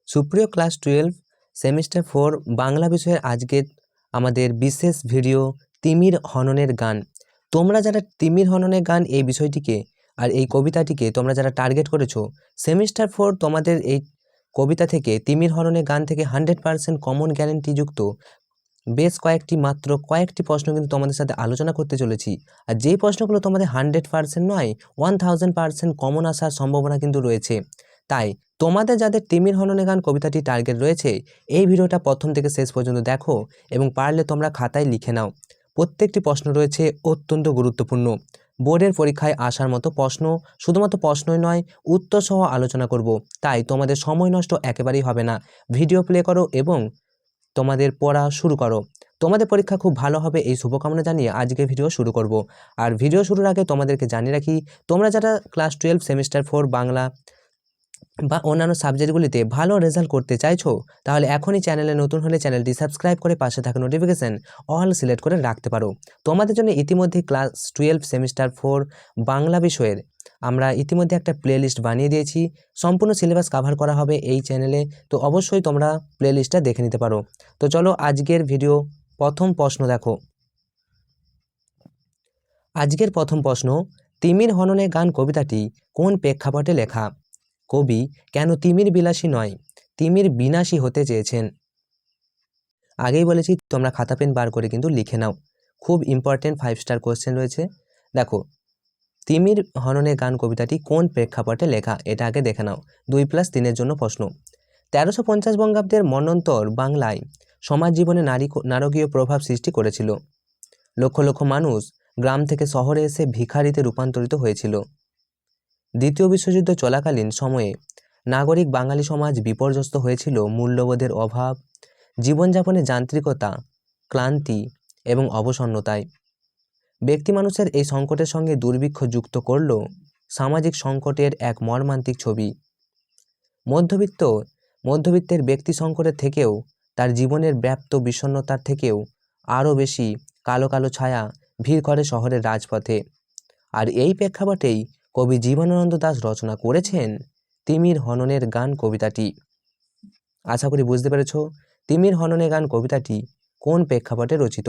সুপ্রিয় class 12 semester 4 Bangla বিষয়ের আজকের আমাদের বিশেষ ভিডিও তিমির হননের গান। তোমরা যারা তিমির হননের গান এই বিষয়টিকে আর এই কবিতাটিকে তোমরা যারা টার্গেট করেছো, সেমিস্টার 4 তোমাদের এই কবিতা থেকে তিমির হননের গান থেকে 100% কমন গ্যারেন্টিযুক্ত বেশ কয়েকটি প্রশ্ন কিন্তু তোমাদের সাথে আলোচনা করতে চলেছি। আর যেই প্রশ্নগুলো তোমাদের 100% নয় 1000% কমন আসার সম্ভাবনা কিন্তু রয়েছে। তাই তোমাদের যাদের তিমির হননের গান কবিতাটি টার্গেট রয়েছে, এই ভিডিওটা প্রথম থেকে শেষ পর্যন্ত দেখো এবং পারলে তোমরা খাতায় লিখে নাও। প্রত্যেকটি প্রশ্ন রয়েছে অত্যন্ত গুরুত্বপূর্ণ। বোর্ডের পরীক্ষায় আসার মতো প্রশ্ন, শুধুমাত্র প্রশ্নই নয় উত্তর সহ আলোচনা করব। তাই তোমাদের সময় নষ্ট একেবারেই হবে না। ভিডিও প্লে করো এবং তোমাদের পড়া শুরু করো। তোমাদের পরীক্ষা খুব ভালো হবে এই শুভকামনা জানিয়ে আজকে ভিডিও শুরু করব। আর ভিডিও শুরুর আগে তোমাদেরকে জানিয়ে রাখি, তোমরা যারা ক্লাস 12 সেমিস্টার 4 বাংলা বা অন্যান্য সাবজেক্টগুলিতে ভালো রেজাল্ট করতে চাইছো, তাহলে এখনই চ্যানেলে নতুন হলে চ্যানেলটি সাবস্ক্রাইব করে পাশে থাকা নোটিফিকেশন অল সিলেক্ট করে রাখতে পারো। তোমাদের জন্য ইতিমধ্যে ক্লাস 12 সেমিস্টার 4 বাংলা বিষয়ের আমরা ইতিমধ্যে একটা প্লেলিস্ট বানিয়ে দিয়েছি। সম্পূর্ণ সিলেবাস কভার করা হবে এই চ্যানেলে, তো অবশ্যই তোমরা প্লেলিস্টটা দেখে নিতে পারো। তো চলো আজকের ভিডিও প্রথম প্রশ্ন দেখো। আজকের প্রথম প্রশ্ন, তিমির হননের গান কবিতাটি কোন প্রেক্ষাপটে লেখা? কবি কেন তিমির বিলাসী নয় তিমির বিনাশী হতে চেয়েছেন? আগেই বলেছি তোমরা খাতা পেন বার করে কিন্তু লিখে নাও। খুব ইম্পর্টেন্ট 5 স্টার কোয়েশ্চেন রয়েছে। দেখো, তিমির হননের গান কবিতাটি কোন প্রেক্ষাপটে লেখা, এটা আগে দেখে নাও। 2+3 জন্য প্রশ্ন। 1350 বঙ্গাব্দের মন্বন্তর বাংলায় সমাজ জীবনে নারকীয় প্রভাব সৃষ্টি করেছিল। লক্ষ লক্ষ মানুষ গ্রাম থেকে শহরে এসে ভিখারিতে রূপান্তরিত হয়েছিল। দ্বিতীয় বিশ্বযুদ্ধ চলাকালীন সময়ে নাগরিক বাঙালি সমাজ বিপর্যস্ত হয়েছিল মূল্যবোধের অভাব, জীবনযাপনে যান্ত্রিকতা, ক্লান্তি এবং অবসন্নতায়। ব্যক্তি মানুষের এই সংকটের সঙ্গে দুর্ভিক্ষ যুক্ত করল সামাজিক সংকটের এক মর্মান্তিক ছবি। মধ্যবিত্তের ব্যক্তি সংকটের থেকেও, তার জীবনের ব্যাপ্ত বিষণ্ণতার থেকেও আরও বেশি কালো কালো ছায়া ভিড় করে শহরের রাজপথে। আর এই প্রেক্ষাপটেই কবি জীবনানন্দ দাশ রচনা করেছেন তিমির হননের গান কবিতাটি। আশা করি বুঝতে পেরেছ তিমির হননের গান কবিতাটি কোন প্রেক্ষাপটে রচিত।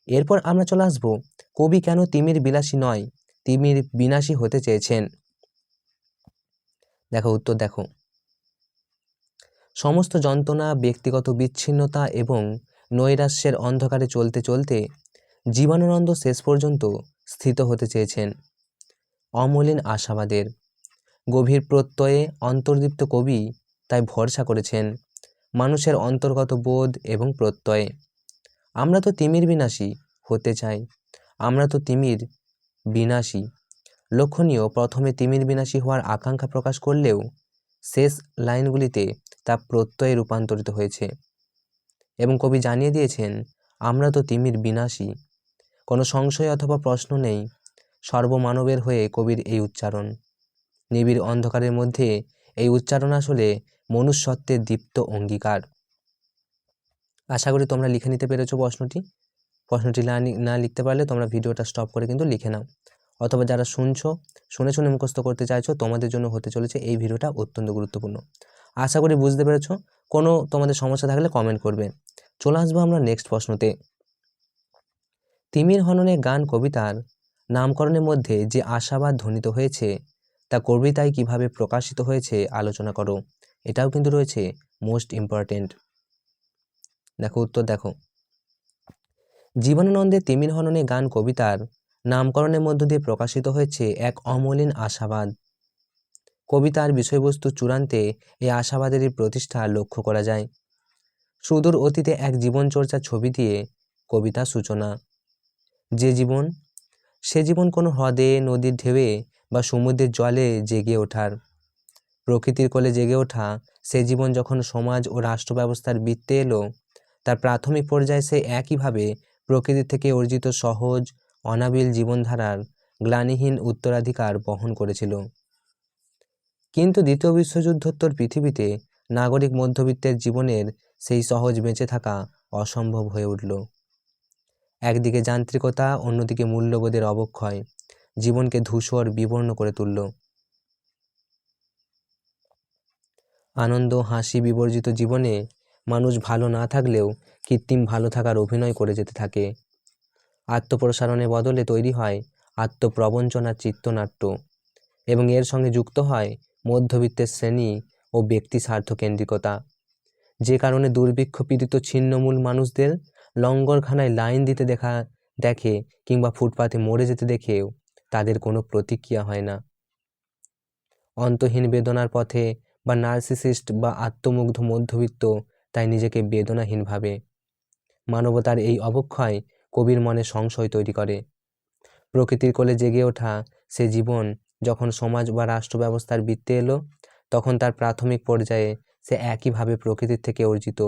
এরপর আমরা চলে আসবো, কবি কেন তিমির বিলাসী নয় তিমির বিনাশী হতে চেয়েছেন। দেখো উত্তর দেখো। সমস্ত যন্ত্রণা, ব্যক্তিগত বিচ্ছিন্নতা এবং নৈরাশ্যের অন্ধকারে চলতে চলতে জীবনানন্দ শেষ পর্যন্ত স্থিত হতে চেয়েছেন অমলিন আশাবাদের গভীর প্রত্যয়ে অন্তর্দীপ্ত কবি তাই ভরসা করেছেন মানুষের অন্তর্গত বোধ এবং প্রত্যয়ে। আমরা তো তিমির বিনাশী হতে চাই, আমরা তো তিমির বিনাশী। লক্ষণীয়, প্রথমে তিমির বিনাশী হওয়ার আকাঙ্ক্ষা প্রকাশ করলেও শেষ লাইনগুলিতে তা প্রত্যয়ে রূপান্তরিত হয়েছে এবং কবি জানিয়ে দিয়েছেন আমরা তো তিমির বিনাশী। কোনো সংশয় অথবা প্রশ্ন নেই, সর্বমানবের হয়ে কবির এই উচ্চারণ। নিবিড় অন্ধকারের মধ্যে এই উচ্চারণ আসলে মনুষ্যত্বের দীপ্ত অঙ্গীকার। আশা করি তোমরা লিখে নিতে পেরেছো প্রশ্নটি না লিখতে পারলে তোমরা ভিডিওটা স্টপ করে কিন্তু লিখে নাও, অথবা যারা শুনে মুখস্থ করতে চাইছো তোমাদের জন্য হতে চলেছে এই ভিডিওটা অত্যন্ত গুরুত্বপূর্ণ। আশা করি বুঝতে পেরেছো। কোনো তোমাদের সমস্যা থাকলে কমেন্ট করবে। চলে আসবো আমরা নেক্সট প্রশ্নতে। তিমির হননের গান কবিতার নামকরণের মধ্যে যে আশাবাদ ধ্বনিত হয়েছে তা কবিতায় কিভাবে প্রকাশিত হয়েছে আলোচনা করো। এটাও কিন্তু রয়েছে মোস্ট ইম্পর্টেন্ট। দেখো উত্তর দেখো। জীবনানন্দের তিমির হননের গান কবিতার নামকরণের মধ্য দিয়ে প্রকাশিত হয়েছে এক অমলিন আশাবাদ। কবিতার বিষয়বস্তু চূড়ান্তে এই আশাবাদেরই প্রতিষ্ঠা লক্ষ্য করা যায়। সুদূর অতীতে এক জীবনচর্চার ছবি দিয়ে কবিতা সূচনা। সে জীবন কোনো হ্রদে, নদীর ঢেউয়ে বা সমুদ্রের জলে জেগে ওঠার, প্রকৃতির কোলে জেগে ওঠা সে জীবন যখন সমাজ ও রাষ্ট্র ব্যবস্থার বৃত্তে এলো, তার প্রাথমিক পর্যায়ে সে একইভাবে প্রকৃতি থেকে অর্জিত সহজ অনাবিল জীবনধারার গ্লানিহীন উত্তরাধিকার বহন করেছিল। কিন্তু দ্বিতীয় বিশ্বযুদ্ধোত্তর পৃথিবীতে নাগরিক মধ্যবিত্তের জীবনের সেই সহজ বেঁচে থাকা অসম্ভব হয়ে উঠল। একদিকে যান্ত্রিকতা, অন্যদিকে মূল্যবোধের অবক্ষয় জীবনকে ধূসর বিবর্ণ করে তুলল। আনন্দ হাসি বিবর্জিত জীবনে মানুষ ভালো না থাকলেও কৃত্রিম ভালো থাকার অভিনয় করে যেতে থাকে। আত্মপ্রসারণের বদলে তৈরি হয় আত্মপ্রবঞ্চনার চিত্রনাট্য, এবং এর সঙ্গে যুক্ত হয় মধ্যবিত্তের শ্রেণী ও ব্যক্তি স্বার্থকেন্দ্রিকতা, যে কারণে দুর্ভিক্ষ পীড়িত ছিন্নমূল মানুষদের লঙ্গরখানায় লাইন দিতে দেখে কিংবা ফুটপাতে মরে যেতে দেখেও তাদের কোনো প্রতিক্রিয়া হয় না। অন্তহীন বেদনার পথে বা নার্সিসিস্ট বা আত্মমুগ্ধ মধ্যবিত্ত তাই নিজেকে বেদনাহীন ভাবে। মানবতার এই অবক্ষয় কবির মনে সংশয় তৈরি করে। প্রকৃতির কোলে জেগে ওঠা সে জীবন যখন সমাজ বা রাষ্ট্র ব্যবস্থার বৃত্তে এলো, তখন তার প্রাথমিক পর্যায়ে সে একইভাবে প্রকৃতির থেকে অর্জিত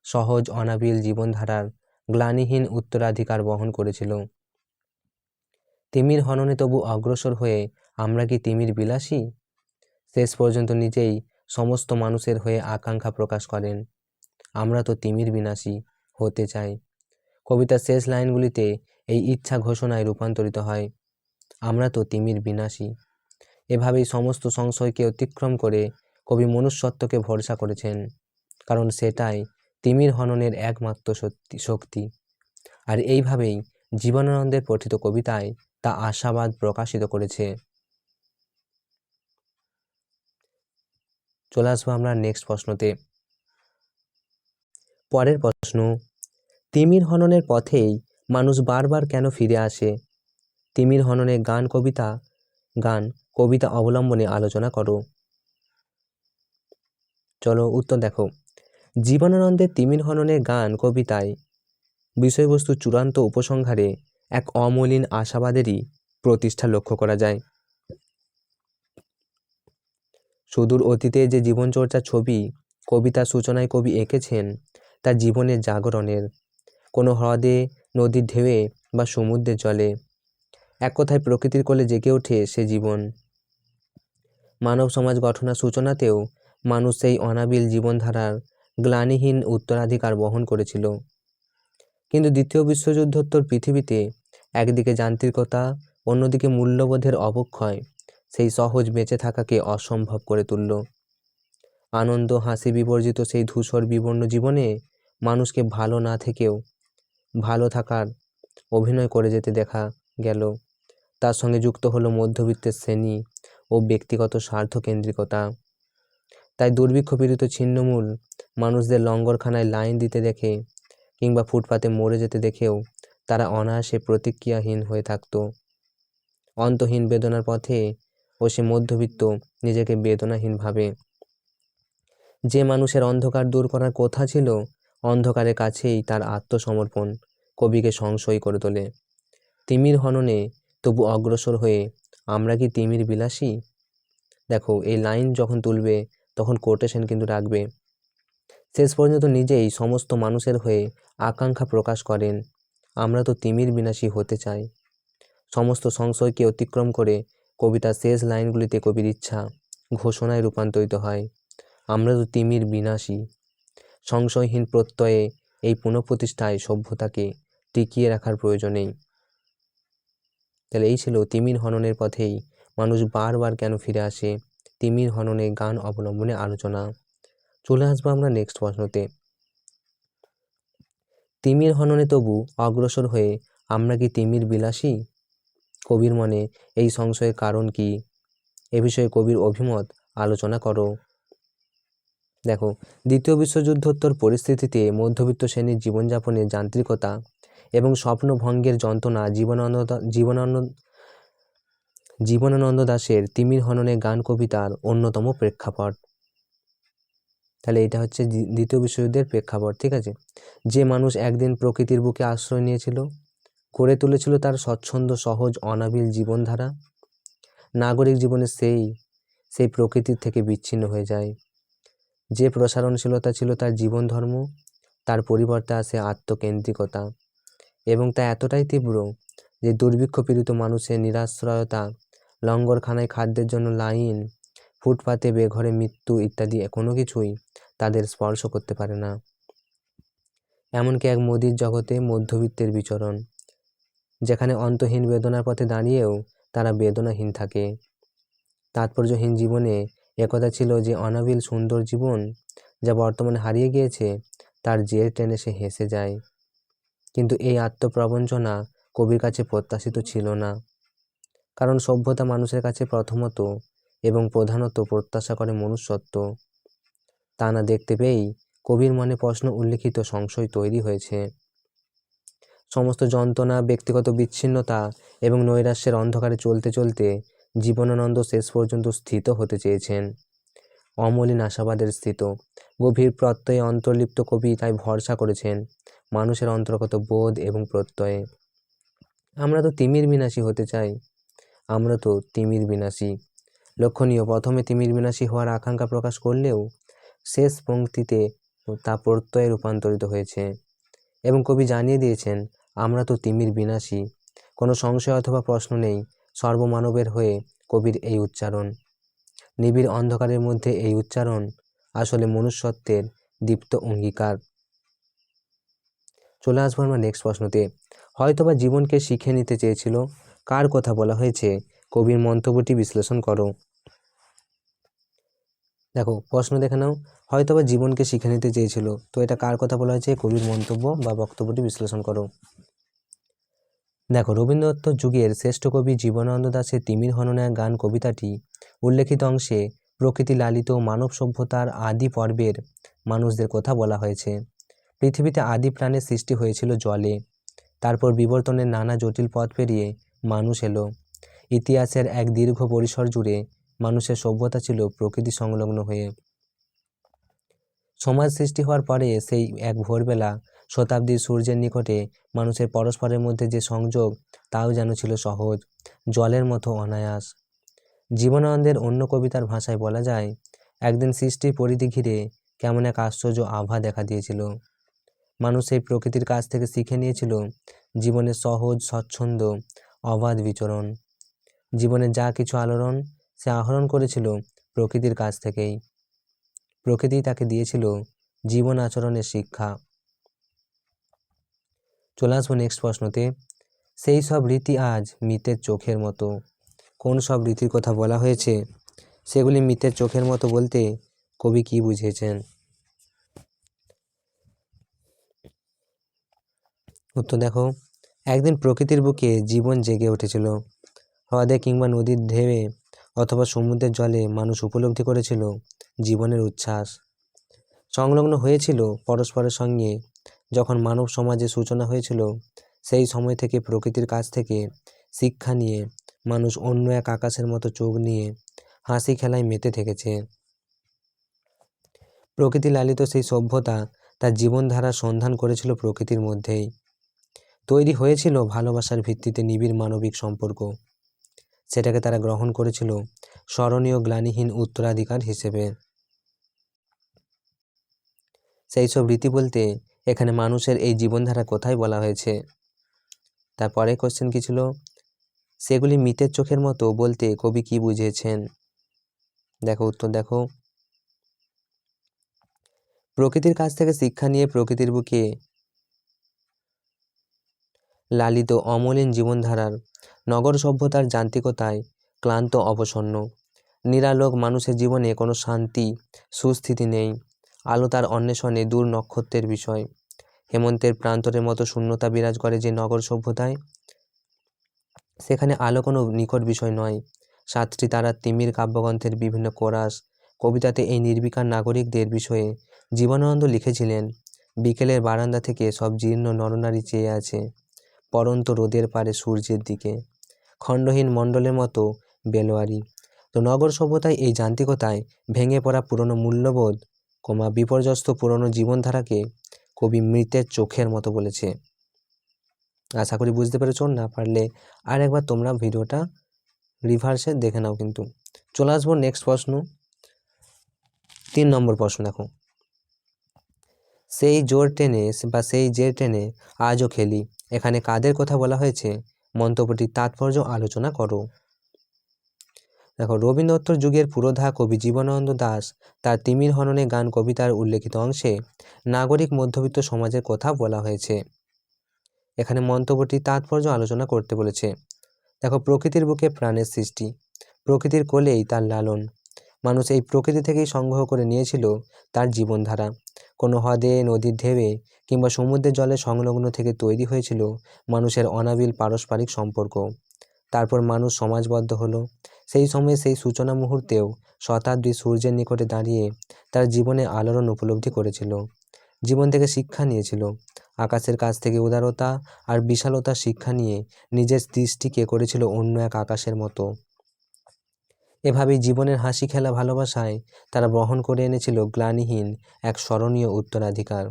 সহজ অনাবিল জীবনধারার গ্লানিহীন উত্তরাধিকার বহন করেছিল। তিমির হননে তবু অগ্রসর হয়ে আমরা কি তিমির বিলাসী? শেষ পর্যন্ত নিজেই সমস্ত মানুষের হয়ে আকাঙ্ক্ষা প্রকাশ করেন, আমরা তো তিমির বিনাশী হতে চাই। কবিতার শেষ লাইনগুলিতে এই ইচ্ছা ঘোষণায় রূপান্তরিত হয়, আমরা তো তিমির বিনাশী। এভাবেই সমস্ত সংশয়কে অতিক্রম করে কবি মনুষ্যত্বকে ভরসা করেছেন, কারণ সেটাই তিমির হননের একমাত্র শক্তি। আর এইভাবেই জীবনানন্দের পঠিত কবিতায় তা আশাবাদ প্রকাশিত করেছে। চলে আসবো আমরা নেক্সট প্রশ্নতে। পরের প্রশ্ন, তিমির হননের পথেই মানুষ বারবার কেন ফিরে আসে? তিমির হননের গান কবিতা অবলম্বনে আলোচনা করো। চলো উত্তর দেখো। জীবনানন্দের তিমির হননের গান কবিতায় বিষয়বস্তু চূড়ান্ত উপসংহারে এক অমলিন আশাবাদেরই প্রতিষ্ঠা লক্ষ্য করা যায়। সুদূর অতীতে যে জীবনচর্চার ছবি কবিতার সূচনায় কবি এঁকেছেন, তা জীবনের জাগরণের, কোনো হ্রদে, নদীর ঢেউয়ে বা সমুদ্রের জলে, এক কথায় প্রকৃতির কোলে জেগে ওঠে সে জীবন। মানব সমাজ গঠনের সূচনাতেও মানুষ সেই অনাবিল জীবনধারার গ্লানিহীন উত্তরাধিকার বহন করেছিল। কিন্তু দ্বিতীয় বিশ্বযুদ্ধোত্তর পৃথিবীতে একদিকে যান্ত্রিকতা, অন্যদিকে মূল্যবোধের অবক্ষয় সেই সহজ বেঁচে থাকাকে অসম্ভব করে তুলল। আনন্দ হাসি বিবর্জিত সেই ধূসর বিবর্ণ জীবনে মানুষকে ভালো না থেকেও ভালো থাকার অভিনয় করে যেতে দেখা গেল। তার সঙ্গে যুক্ত হলো মধ্যবিত্তের শ্রেণী ও ব্যক্তিগত স্বার্থকেন্দ্রিকতা। তাই দুর্ভিক্ষ পীড়িত ছিন্নমূল মানুষদের লঙ্গরখানায় লাইন দিতে দেখে কিংবা ফুটপাতে মরে যেতে দেখেও তারা অনায়াসে প্রতিক্রিয়াহীন হয়ে থাকত। অন্তহীন বেদনার পথে ও সে মধ্যবিত্ত নিজেকে বেদনাহীন ভাবে। যে মানুষের অন্ধকার দূর করার কথা ছিল, অন্ধকারের কাছেই তার আত্মসমর্পণ কবিকে সংশয়ী করে তোলে। তিমির হননে তবু অগ্রসর হয়ে আমরা কি তিমির বিলাসী? দেখো, এই লাইন যখন তুলবে তখন কোটেশন কিন্তু রাখবে। শেষ পর্যন্ত নিজেই সমস্ত মানুষের হয়ে আকাঙ্ক্ষা প্রকাশ করেন, আমরা তো তিমির বিনাশী হতে চাই। সমস্ত সংশয়কে অতিক্রম করে কবিতার শেষ লাইনগুলিতে কবির ইচ্ছা ঘোষণায় রূপান্তরিত হয়, আমরা তো তিমির বিনাশী। সংশয়হীন প্রত্যয়ে এই পুনঃপ্রতিষ্ঠায় সভ্যতাকে টিকিয়ে রাখার প্রয়োজন নেই। তাহলে এই ছিল তিমির হননের পথেই মানুষ বারবার কেন ফিরে আসে, তিমির হননে গান অবলম্বনে আলোচনা। চলে আসবো আমরা নেক্সট প্রশ্নতে। তিমির হননে তবু অগ্রসর হয়ে আমরা কি তিমির বিলাসী? কবির মনে এই সংশয়ের কারণ কি? এ বিষয়ে কবির অভিমত আলোচনা করো। দেখো, দ্বিতীয় বিশ্বযুদ্ধোত্তর পরিস্থিতিতে মধ্যবিত্ত শ্রেণীর জীবনযাপনের যান্ত্রিকতা এবং স্বপ্নভঙ্গের যন্ত্রণা জীবনানন্দ দাশের তিমির হননে গান কবিতার অন্যতম প্রেক্ষাপট। তাহলে এটা হচ্ছে দ্বিতীয় বিশ্বযুদ্ধের প্রেক্ষাপট, ঠিক আছে। যে মানুষ একদিন প্রকৃতির বুকে আশ্রয় নিয়েছিল, গড়ে তুলেছিল তার স্বচ্ছন্দ সহজ অনাবিল জীবনধারা, নাগরিক জীবনে সেই প্রকৃতির থেকে বিচ্ছিন্ন হয়ে যায়। যে প্রসারণশীলতা ছিল তার জীবন ধর্ম, তার পরিবর্তে আসে আত্মকেন্দ্রিকতা, এবং তা এতটাই তীব্র যে দুর্ভিক্ষ পীড়িত মানুষের নিরাশ্রয়তা, লঙ্গরখানায় খাদ্যের জন্য লাইন, ফুটপাতে বেঘরে মৃত্যু ইত্যাদি কোনো কিছুই তাদের স্পর্শ করতে পারে না। এমনকি এক মোদির জগতে মধ্যবিত্তের বিচরণ, যেখানে অন্তহীন বেদনার পথে দাঁড়িয়েও তারা বেদনাহীন থাকে। তাৎপর্যহীন জীবনে একথা ছিল যে অনাবিল সুন্দর জীবন যা বর্তমানে হারিয়ে গিয়েছে তার জের টেনে সে হেসে যায়। কিন্তু এই আত্মপ্রবঞ্চনা কবির কাছে প্রত্যাশিত ছিল না, কারণ সভ্যতা মানুষের কাছে প্রথমত এবং প্রধানত প্রত্যাশা করে মনুষ্যত্ব। তা না দেখতে পেয়েই কবির মনে প্রশ্ন উল্লিখিত সংশয় তৈরি হয়েছে। সমস্ত যন্ত্রণা, ব্যক্তিগত বিচ্ছিন্নতা এবং নৈরাশ্যের অন্ধকারে চলতে চলতে জীবনানন্দ শেষ পর্যন্ত স্থিত হতে চেয়েছেন, অমলিন আশাবাদের স্থিত। গভীর প্রত্যয়ে অন্তর্লিপ্ত কবি তাই ভরসা করেছেন মানুষের অন্তর্গত বোধ এবং প্রত্যয়ে। আমরা তো তিমির বিনাশী হতে চাই, আমরা তো তিমির বিনাশী। লক্ষণীয়, প্রথমে তিমির বিনাশী হওয়ার আকাঙ্ক্ষা প্রকাশ করলেও শেষ পংক্তিতে তা প্রত্যয়ে রূপান্তরিত হয়েছে এবং কবি জানিয়ে দিয়েছেন আমরা তো তিমির বিনাশী। কোনো সংশয় অথবা প্রশ্ন নেই, সর্বমানবের হয়ে কবির এই উচ্চারণ। নিবিড় অন্ধকারের মধ্যে এই উচ্চারণ আসলে মনুষ্যত্বের দীপ্ত অঙ্গীকার। চলে আসবো আমরা নেক্সট প্রশ্নতে। হয়তোবা জীবনকে শিখে নিতে চেয়েছিল, কার কথা বলা হয়েছে? কবির মন্তব্যটি বিশ্লেষণ করো। দেখো প্রশ্ন দেখে নাও, হয়তোবা জীবনকে শিখে নিতে চেয়েছিল, তো এটা কার কথা বলা হয়েছে? কবির মন্তব্য বা বক্তব্যটি বিশ্লেষণ করো। দেখো, রবীন্দ্রনাথ যুগের শ্রেষ্ঠ কবি জীবনানন্দ দাশের তিমির হননের গান কবিতাটি উল্লেখিত অংশে প্রকৃতি লালিত মানব সভ্যতার আদি পর্বের মানুষদের কথা বলা হয়েছে। পৃথিবীতে আদি প্রাণের সৃষ্টি হয়েছিল জলে, তারপর বিবর্তনের নানা জটিল পথ পেরিয়ে মানুষ এলো। ইতিহাসের এক দীর্ঘ পরিসর জুড়ে মানুষের সভ্যতা ছিল প্রকৃতি সংলগ্ন হয়ে। সমাজ সৃষ্টি হওয়ার পরে সেই এক ভোরবেলা শতাব্দীর সূর্যের নিকটে মানুষের পরস্পরের মধ্যে যে সংযোগ, তাও যেন ছিল সহজ, জলের মতো অনায়াস। জীবনানন্দের অন্য কবিতার ভাষায় বলা যায়, একদিন সৃষ্টির পরিধি ঘিরে কেমন এক আশ্চর্য আভা দেখা দিয়েছিল। মানুষ এই প্রকৃতির কাছ থেকে শিখে নিয়েছিল জীবনের সহজ, স্বচ্ছন্দ, অবাধ বিচরণ। জীবনের যা কিছু আলোড়ন সে আহরণ করেছিল প্রকৃতির কাছ থেকেই। প্রকৃতি তাকে দিয়েছিল জীবন আচরণের শিক্ষা। চলে আসবো নেক্সট প্রশ্নতে। সেই সব রীতি আজ মৃতের চোখের মতো। কোন সব রীতির কথা বলা হয়েছে? সেগুলি মৃতের চোখের মতো বলতে কবি কি বুঝিয়েছেন? উত্তর দেখো, একদিন প্রকৃতির বুকে জীবন জেগে উঠেছিল। হ্রদে কিংবা নদীর ঢেউয়ে অথবা সমুদ্রের জলে মানুষ উপলব্ধি করেছিল জীবনের উচ্ছ্বাস। সংলগ্ন হয়েছিল পরস্পরের সঙ্গে। যখন মানব সমাজের সূচনা হয়েছিল, সেই সময় থেকে প্রকৃতির কাছ থেকে শিক্ষা নিয়ে মানুষ অন্য এক আকাশের মতো চোখ নিয়ে হাসি খেলায় মেতে থেকেছে। প্রকৃতি লালিত সেই সভ্যতা তার জীবনধারার সন্ধান করেছিল প্রকৃতির মধ্যেই। তৈরি হয়েছিল ভালোবাসার ভিত্তিতে নিবিড় মানবিক সম্পর্ক। সেটাকে তারা গ্রহণ করেছিল স্মরণীয় গ্লানিহীন উত্তরাধিকার হিসেবে। সেই সব রীতি বলতে এখানে মানুষের এই জীবনধারা কোথায় বলা হয়েছে? তারপরে কোশ্চেন কি ছিল? সেগুলি মৃতের চোখের মতো বলতে কবি কি বুঝিয়েছেন? দেখো উত্তর দেখো, প্রকৃতির কাছ থেকে শিক্ষা নিয়ে প্রকৃতির বুকে লালিত অমলিন জীবনধারার নগর সভ্যতার যান্ত্রিকতায় ক্লান্ত অবসন্ন নিরালোক মানুষের জীবনে কোনো শান্তি সুস্থিতি নেই। আলো তার অন্বেষণে দূর নক্ষত্রের বিষয়। হেমন্তের প্রান্তরের মতো শূন্যতা বিরাজ করে যে নগর সভ্যতায়, সেখানে আলো কোনো নিকট বিষয় নয়। সাতটি তারার তিমির কাব্যগ্রন্থের বিভিন্ন কোরাস কবিতাতে এই নির্বিকার নাগরিকদের বিষয়ে জীবনানন্দ লিখেছিলেন, বিকেলের বারান্দা থেকে সব জীর্ণ নরনারী চেয়ে আছে পরন্ত রোদের পারে সূর্যের দিকে, খণ্ডহীন মণ্ডলের মতো বেলোয়ারি। তো নগর সভ্যতায় এই যান্ত্রিকতায় ভেঙে পড়া পুরনো মূল্যবোধ বিপর্যস্ত পুরনো জীবনধারাকে কবি মৃতের চোখের মতো বলেছে। আশা করি বুঝতে পেরেছো। না পারলে আর একবার তোমরা ভিডিওটা রিভার্সে দেখে নাও। কিন্তু চলে আসবো নেক্সট প্রশ্ন, 3 নম্বর প্রশ্ন। দেখো, সেই জোর টেনে বা সেই জের টেনে আজও খেলি, এখানে কাদের কথা বলা হয়েছে? মন্তব্যটির তাৎপর্য আলোচনা করো। দেখো, রবীন্দ্রনাথ যুগের পুরোধা কবি জীবনানন্দ দাশ তার তিমির হননে গান কবিতার উল্লেখিত অংশে নাগরিক মধ্যবিত্ত সমাজের কথা বলা হয়েছে। এখানে মন্তব্যটির তাৎপর্য আলোচনা করতে বলেছে। দেখো, প্রকৃতির বুকে প্রাণের সৃষ্টি, প্রকৃতির কোলেই তার লালন, মানুষ এই প্রকৃতি থেকেই সংগ্রহ করে নিয়েছিল তার জীবনধারা। কোনো হ্রদে, নদীর ঢেউয়ে কিংবা সমুদ্রের জলে সংলগ্ন থেকে তৈরি হয়েছিল মানুষের অনাবিল পারস্পরিক সম্পর্ক। তারপর মানুষ সমাজবদ্ধ হলো। সেই সময়ে, সেই সূচনা মুহূর্তেও শতাব্দী সূর্যের নিকটে দাঁড়িয়ে তার জীবনে আলোড়ন উপলব্ধি করেছিল। জীবন থেকে শিক্ষা নিয়েছিল। আকাশের কাছ থেকে উদারতা আর বিশালতার শিক্ষা নিয়ে নিজের দৃষ্টিকে করেছিল অন্য এক আকাশের মতো। এভাবেই জীবনের হাসি খেলা ভালোবাসায় তারা বহন করে এনেছিল গ্লানিহীন এক স্মরণীয় উত্তরাধিকার।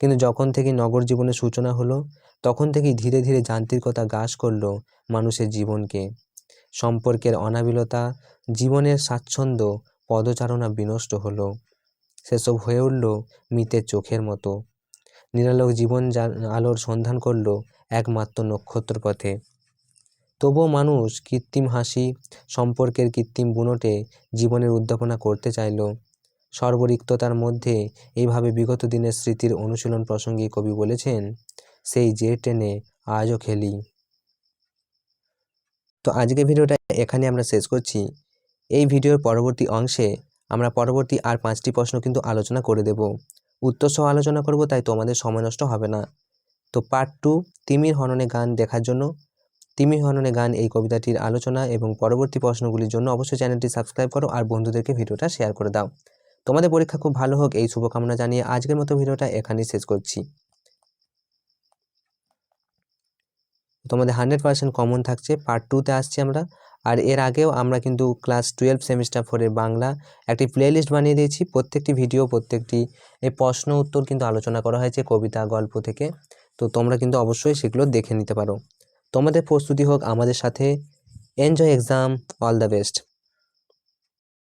কিন্তু যখন থেকে নগর জীবনের সূচনা হলো, তখন থেকেই ধীরে ধীরে যান্ত্রিকতা গ্রাস করলো মানুষের জীবনকে। সম্পর্কের অনাবিলতা, জীবনের স্বাচ্ছন্দ্য, পদচারণা বিনষ্ট হলো। সেসব হয়ে উঠল মৃতের চোখের মতো। নিরালোক জীবন আলোর সন্ধান করলো একমাত্র নক্ষত্র পথে। তবুও মানুষ কৃত্রিম হাসি, সম্পর্কের কৃত্রিম বুনোটে জীবনের উদ্যাপনা করতে চাইল। সর্বরিক্ততার মধ্যে এইভাবে বিগত দিনের স্মৃতির অনুশীলন প্রসঙ্গে কবি বলেছেন, সেই যে টেনে আজও খেলি। তো আজকের ভিডিওটা এখানে আমরা শেষ করছি। এই ভিডিওর পরবর্তী অংশে আমরা পরবর্তী আর 5টি প্রশ্ন কিন্তু আলোচনা করে দেব। উত্তর সহ আলোচনা করব, তাই তোমাদের সময় নষ্ট হবে না। তো পার্ট 2 তিমির হননে গান দেখার জন্য, তিমির হননে গান এই কবিতাটির আলোচনা এবং পরবর্তী প্রশ্নগুলির জন্য অবশ্যই চ্যানেলটি সাবস্ক্রাইব করো আর বন্ধুদেরকে ভিডিওটা শেয়ার করে দাও। তোমাদের পরীক্ষা খুব ভালো হোক এই শুভকামনা জানিয়ে আজকের মতো ভিডিওটা এখানেই শেষ করছি। তোমাদের 100% কমন থাকছে। পার্ট 2তে আসছি আমরা। আর এর আগেও আমরা কিন্তু ক্লাস 12 সেমিস্টার 4-এর বাংলা একটি প্লেলিস্ট বানিয়ে দিয়েছি। প্রত্যেকটি ভিডিও, প্রত্যেকটি এই প্রশ্ন উত্তর কিন্তু আলোচনা করা হয়েছে কবিতা, গল্প থেকে। তো তোমরা কিন্তু অবশ্যই সেগুলো দেখে নিতে পারো। তোমাদের প্রস্তুতি হোক আমাদের সাথে। Enjoy exam, all the best.